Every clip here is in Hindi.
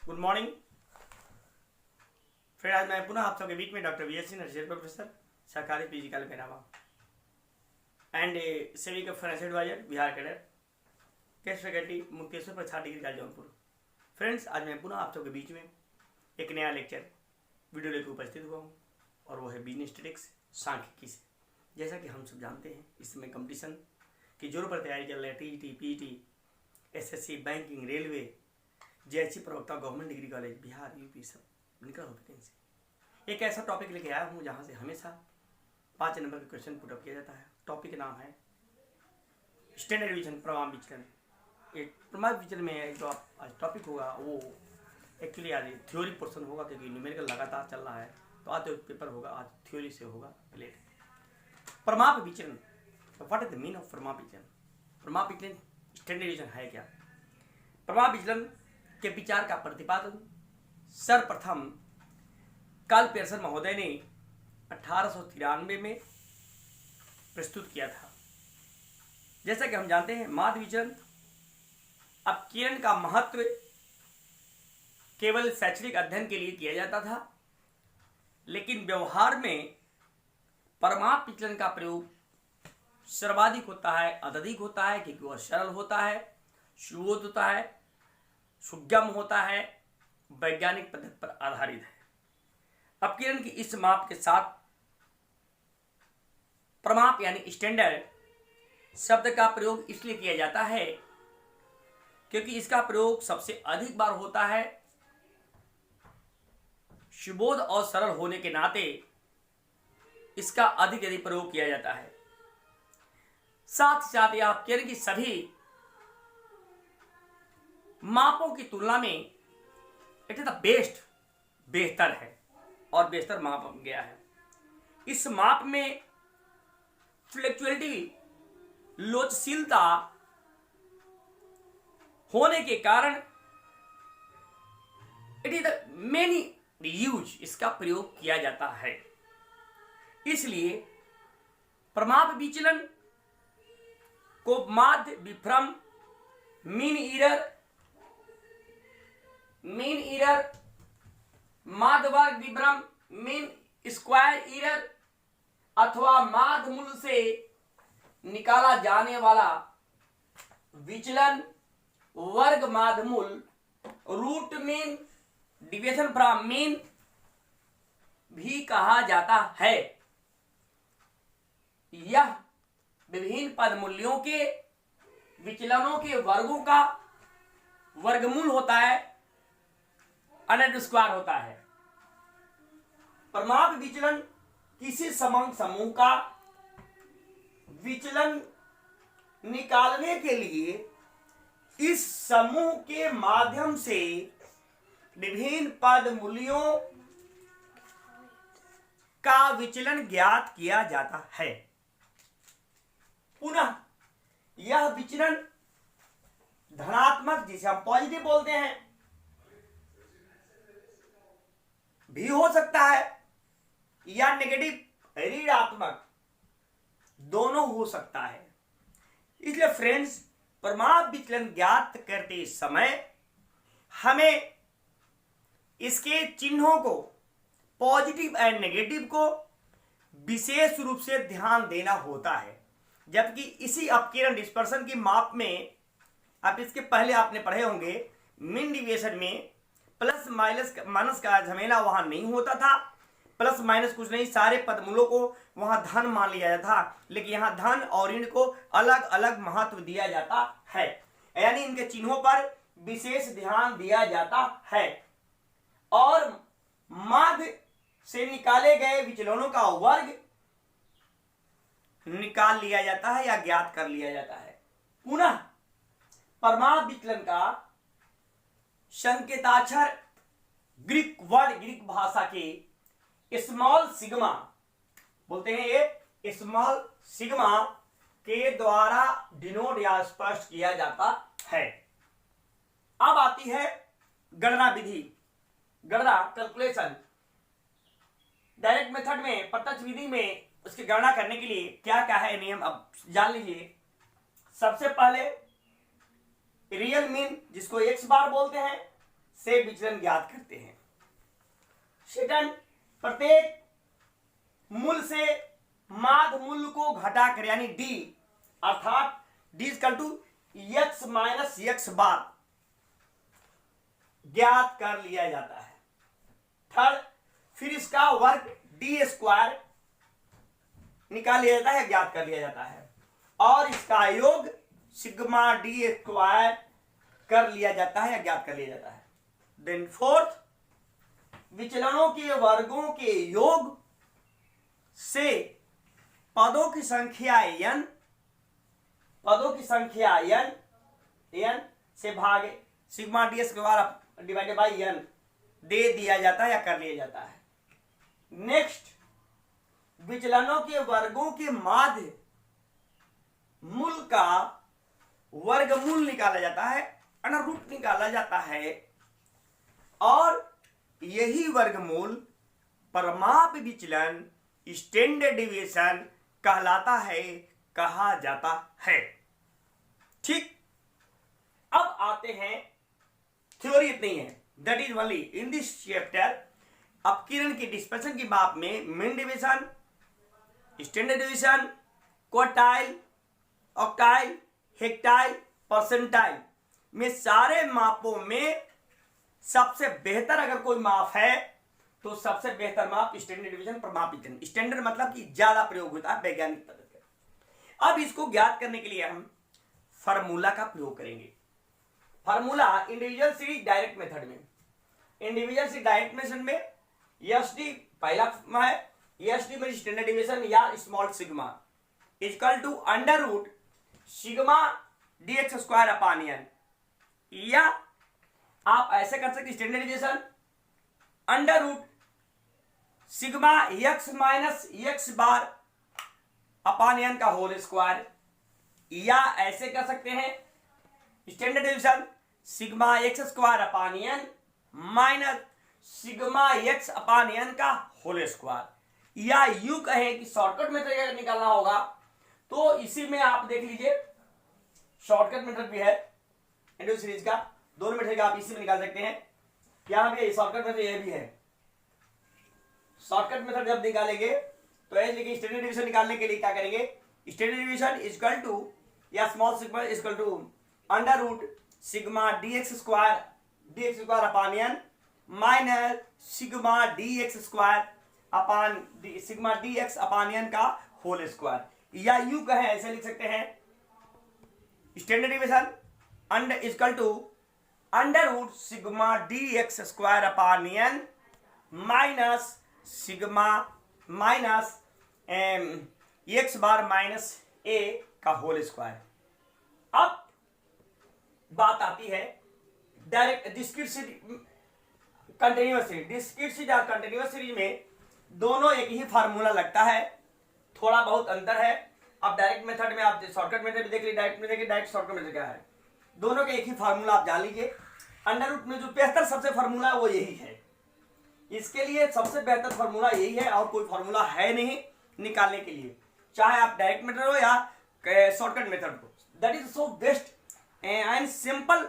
Good morning friend. आज मैं पुनः आप सबके बीच में doctor V S Singh, nursery professor, सरकारी पीजी कॉलेज बेनामा एंड सेवी का financial adviser, Bihar cadre, cash faculty, Mukteshwar Prasad degree college Jaunpur. Friends, आज मैं पुनः आप सबके बीच में एक नया लेक्चर वीडियो लेकर उपस्थित हुआ हूँ और वो है बिजनेस स्टैटिस्टिक्स, सांख्यिकी से। जैसा कि हम सब जानते हैं, इस समय कंपटीशन की जोरों पर तैयारी चल रही है। TET, PET, SSC, banking, railway, JSC प्रवक्ता, government degree college, Bihar, UP, सब निकल वैकेंसी। एक ऐसा टॉपिक लेके आया हूँ जहाँ से हमेशा 5 नंबर का क्वेश्चन पुटअप किया जाता है। टॉपिक का नाम है स्टैंडर्ड डिवीजन, प्रमाण विचलन। एक प्रमाण विचलन में जो आज टॉपिक होगा वो एक्चुअली आज थ्योरी पोर्शन होगा, क्योंकि न्यूमेरिकल लगातार चल रहा है, तो आज जो पेपर होगा आज थ्योरी से होगा रिलेटेड। प्रमाण विचलन, what is the mean of प्रमाण विचलन? प्रमाण विचलन स्टैंडर्ड डिवीजन है क्या? प्रमाण विचलन के विचार का प्रतिपादन सर्वप्रथम कार्ल पेयरसन महोदय ने 1893 में प्रस्तुत किया था। जैसा कि हम जानते हैं, माध्य विचलन अपकिरण का महत्व केवल शैक्षणिक अध्ययन के लिए किया जाता था, लेकिन व्यवहार में प्रमाण विचलन का प्रयोग सर्वाधिक होता है, अत्यधिक होता है, क्योंकि वह सरल होता है, सुबोध होता है, सुगम होता है, वैज्ञानिक पद्धति पर आधारित है। अपकिरण की इस माप के साथ प्रमाप यानी स्टैंडर्ड शब्द का प्रयोग इसलिए किया जाता है क्योंकि इसका प्रयोग सबसे अधिक बार होता है, सुबोध और सरल होने के नाते इसका अधिक प्रयोग किया जाता है। साथ ही साथ यह अपकिरण की सभी मापों की तुलना में इट इज द बेस्ट, बेहतर है और बेहतर माप गया है। इस माप में फ्लेक्चुअलिटी, लोचशीलता होने के कारण it is the many use, इसका प्रयोग किया जाता है। इसलिए प्रमाप विचलन को माध्य विभ्रम, मीन ईरर, माध्य वर्ग विभ्रम, मीन स्क्वायर ईरर अथवा माध्य मूल से निकाला जाने वाला विचलन, वर्ग माध्य मूल, root mean, deviation from mean भी कहा जाता है। यह विभिन्न पद मूल्यों के विचलनों के वर्गों का वर्गमूल होता है, अंडर स्क्वायर होता है। प्रमाप विचलन किसी समान समूह का विचलन निकालने के लिए इस समूह के माध्यम से विभिन्न पद मूल्यों का विचलन ज्ञात किया जाता है। पुनः यह विचलन धनात्मक, जिसे हम पॉजिटिव बोलते हैं, भी हो सकता है या नेगेटिव, ऋणात्मक, दोनों हो सकता है। इसलिए फ्रेंड्स, प्रमाप विचलन ज्ञात करते समय हमें इसके चिन्हों को, पॉजिटिव एंड नेगेटिव को विशेष रूप से ध्यान देना होता है। जबकि इसी अपकिरण डिस्पर्सन की माप में, आप इसके पहले आपने पढ़े होंगे, मीन डिविएशन में प्लस माइनस का झमेला वहां नहीं होता था। प्लस माइनस कुछ नहीं, सारे पदमूलों को वहां धन मान लिया जाता था, लेकिन यहां धन और ऋण को अलग अलग महत्व दिया जाता है, यानी इनके चिन्हों पर विशेष ध्यान दिया जाता है। और माध्य से निकाले गए विचलनों का वर्ग निकाल लिया जाता है या ज्ञात कर लिया जाता है। पुनः प्रमाप विचलन का संकेताक्षर ग्रीक वर्ड, ग्रीक भाषा के स्मॉल सिग्मा बोलते हैं, ये स्मॉल सिग्मा के द्वारा डिनोट या स्पष्ट किया जाता है। अब आती है गणना विधि, गणना कैलकुलेशन। डायरेक्ट मेथड में, प्रत्यक्ष विधि में उसकी गणना करने के लिए क्या क्या है नियम, अब जान लीजिए। सबसे पहले रियल मीन, जिसको एक्स बार बोलते हैं, से विचलन ज्ञात करते हैं। सेकंड, प्रत्येक मूल से माध्य मूल्य को घटाकर यानी डी अर्थात D equal to X minus X bar ज्ञात कर लिया जाता है। थर्ड, फिर इसका वर्ग डी स्क्वायर निकाल लिया जाता है, ज्ञात कर लिया जाता है, और इसका योग सिग्मा डी स्क्वायर कर लिया जाता है या ज्ञात कर लिया जाता है। देन फोर्थ, विचलनों के वर्गों के योग से पदों की संख्या n, पदों की संख्या n से भागे sigma D square divided by n दे दिया जाता है या कर लिया जाता है। नेक्स्ट, विचलनों के वर्गों के माध्य मूल का वर्गमूल निकाला जाता है, अंडर रूट निकाला जाता है, और यही वर्गमूल परमाप विचलन स्टैंडर्ड डिविएशन कहलाता है, कहा जाता है। ठीक, अब आते हैं, थ्योरी इतनी है, that is only in this chapter. अपकिरण की डिस्पर्शन की माप में mean division, standard division, quartile, octile, हेक्टाइल, परसेंटाइल में सारे मापों में सबसे बेहतर अगर कोई माप है तो सबसे बेहतर माप स्टैंडर्ड डिवीजन प्रमाप विचलन। स्टैंडर्ड मतलब कि ज्यादा प्रयोग होता है वैज्ञानिक पद्धति। अब इसको ज्ञात करने के लिए हम फार्मूला का प्रयोग करेंगे। Formula individual series direct method में, इंडिविजुअल सीरीज डायरेक्ट मेथड में एसडी पहला है, एसडी में स्टैंडर्ड डिवीजन या small sigma equal to under root sigma DX square upon N, या आप ऐसे कर सकते standard division under root sigma X minus X bar upon N का होल स्क्वायर, या ऐसे कर सकते हैं standard division sigma X square upon N minus sigma X upon N का होल स्क्वायर, या यू कहें कि शॉर्टकट मेथड निकालना होगा तो इसी में आप देख लीजिए शॉर्टकट मेथड भी है इंडिविजुअल सीरीज का, दोनों मेथड का आप इसी में निकाल सकते हैं। यहां पे शॉर्टकट मेथड ये भी है। शॉर्टकट मेथड जब निकालेंगे तो ऐसे लिखिए स्टैंडर्ड डिवीजन निकालने के लिए क्या करेंगे, स्टैंडर्ड डिवीजन इक्वल टू या small sigma equal to under root sigma DX square upon N minus sigma DX square upon sigma DX upon N का होल स्क्वायर, या यू कहें ऐसे लिख सकते हैं standard division under equal to under root sigma DX square upon N minus sigma minus X bar minus A का होल स्क्वायर। अब बात आती है direct discrete series continuous series. Discrete series और कंटिन्यूअस सीरीज में दोनों एक ही फार्मूला लगता है, थोड़ा बहुत अंतर है। अब डायरेक्ट मेथड में आप शॉर्टकट मेथड भी देख लीजिए, डायरेक्ट में देखिए डायरेक्ट शॉर्टकट मेथड क्या है, दोनों के एक ही फार्मूला आप जान लीजिए। अंडर रूट में जो बेहतर सबसे फार्मूला है वो यही है, इसके लिए सबसे बेहतर फार्मूला यही है और कोई फार्मूला है नहीं निकालने के लिए, चाहे आप डायरेक्ट मेथड हो या शॉर्टकट मेथड हो। That is so best and simple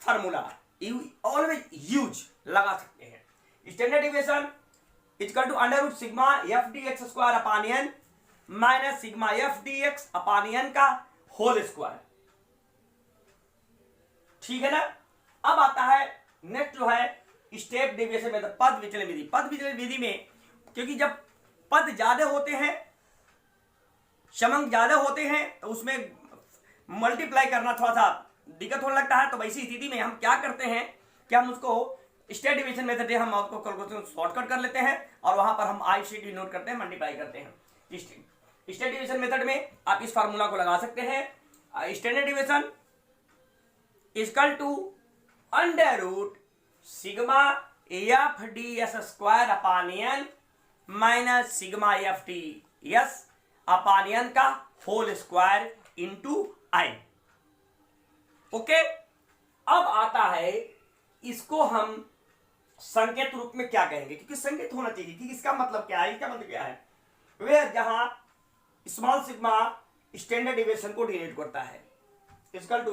formula, you always use लगा सकते हैं। Standard deviation equal to under root sigma F D X square upon N minus sigma F D X upon N का होल स्क्वायर, ठीक है ना। अब आता है नेक्स्ट जो है स्टेप डेविएशन मेथड, पद विचलन विधि। पद विचलन विधि में क्योंकि जब पद ज्यादा होते हैं, समंक ज्यादा होते हैं तो उसमें मल्टीप्लाई करना थोड़ा सा दिक्कत होने लगता है, तो वैसी स्थिति में हम क्या करते हैं कि हम उसको स्टेप डिवीजन मेथड है, हम आपको कैलकुलेशन शॉर्टकट कर लेते हैं और वहां पर हम आई सी नोट करते हैं, मल्टीप्लाई करते हैं। स्टेप डिवीजन मेथड में आप इस फार्मूला को लगा सकते हैं, standard division equal to under root sigma F D S square upon N minus sigma F T S upon N का whole square into I. Okay, अब आता है इसको हम संकेत रूप में क्या कहेंगे, क्योंकि संकेत होना चाहिए कि इसका मतलब क्या है, इसका मतलब क्या है, वेयर जहां स्मॉल सिग्मा स्टैंडर्ड डिविएशन को डिनोट करता है, इक्वल टू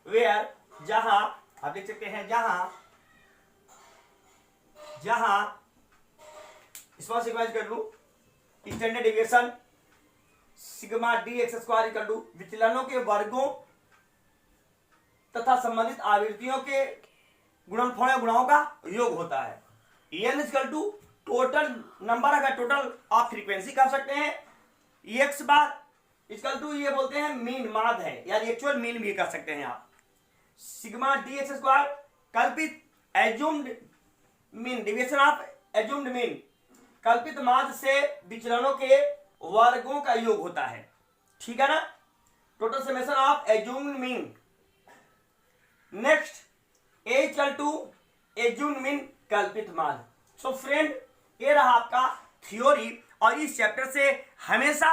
वेयर जहां आप देख सकते हैं जहां जहां small sigma equal to standard deviation sigma D X square equal to विचलनों के वर्गों तथा संबंधित आवृत्तियों के गुणनफल या गुणाओं का योग होता है। N equal to total number अगर टोटल आप फ्रीक्वेंसी कर सकते हैं, एक्स बार इक्वल टू ये बोलते हैं मीन माद है, यानी एक्चुअल मीन भी कर सकते हैं आप। सिग्मा डी एक्स स्क्वायर कल्पित assumed mean deviation of assumed mean, कल्पित माद से विचलनों के वर्गों का योग होता है, ठीक है ना। Total summation of assumed mean. Next A equal to assumed mean कल्पित माद। सो फ्रेंड ये रहा आपका थ्योरी, और इस चैप्टर से हमेशा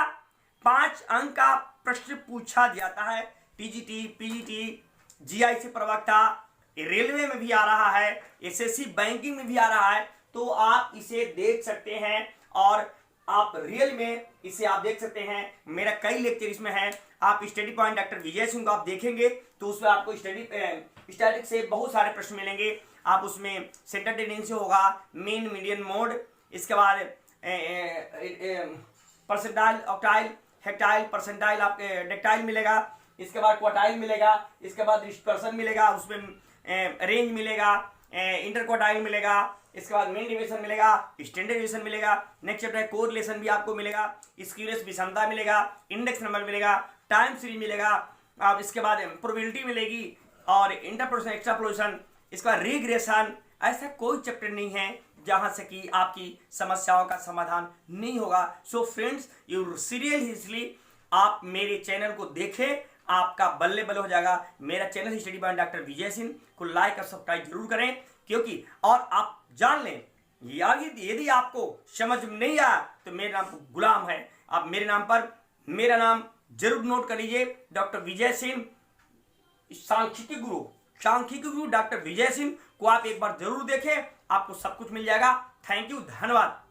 5 अंक का प्रश्न पूछा जाता है। टीजीटी, पीजीटी, जीआई से प्रवक्ता, रेलवे में भी आ रहा है, एसएससी बैंकिंग में भी आ रहा है, तो आप इसे देख सकते हैं और आप रियल में इसे आप देख सकते हैं। मेरा कई लेक्चर इसमें है, आप study point doctor Vijay Singh को आप देखेंगे तो उसमें आपको स्टैटिक से बहुत सारे प्रश्न मिलेंगे। आप उसमें सेंटर टेंडेंसी होगा, मीन मीडियन मोड, इसके बाद परसेंटाइल, ऑक्टाइल, हेक्टाइल, परसेंटाइल, आपके डेक्टाइल मिलेगा, इसके बाद क्वार्टाइल मिलेगा, इसके बाद डिस्पर्सन मिलेगा, उसमें रेंज मिलेगा, इंटर क्वार्टाइल मिलेगा, इसके बाद मीन डिविएशन मिलेगा, स्टैंडर्ड डिविएशन मिलेगा। नेक्स्ट चैप्टर कोरिलेशन भी आपको मिलेगा, स्क्यूनेस विषमता मिलेगा, इंडेक्स नंबर मिलेगा, टाइम सीरीज मिलेगा, आप इसके बाद प्रोबेबिलिटी मिलेगी और इंटरपोलेशन, एक्सट्रापोलेशन, इसके बाद रिग्रेशन। ऐसा कोई चैप्टर नहीं है जहां से कि आपकी समस्याओं का समाधान नहीं होगा। सो फ्रेंड्स, यू सीरियसली आप मेरे चैनल को देखें, आपका बल्ले बल्ले हो जाएगा। मेरा channel study point doctor Vijay Singh को लाइक और सब्सक्राइब जरूर करें, क्योंकि और आप जान लें यदि आपको समझ में नहीं आया तो मेरे नाम पर गुलाम है, आप मेरे नाम पर मेरा नाम जरूर नोट कर लीजिए, डॉक्टर विजय सिंह, सांख्यिकी गुरु डॉक्टर विजय सिंह को आप एक बार जरूर देखें, आपको सब कुछ मिल जाएगा। थैंक यू, धन्यवाद।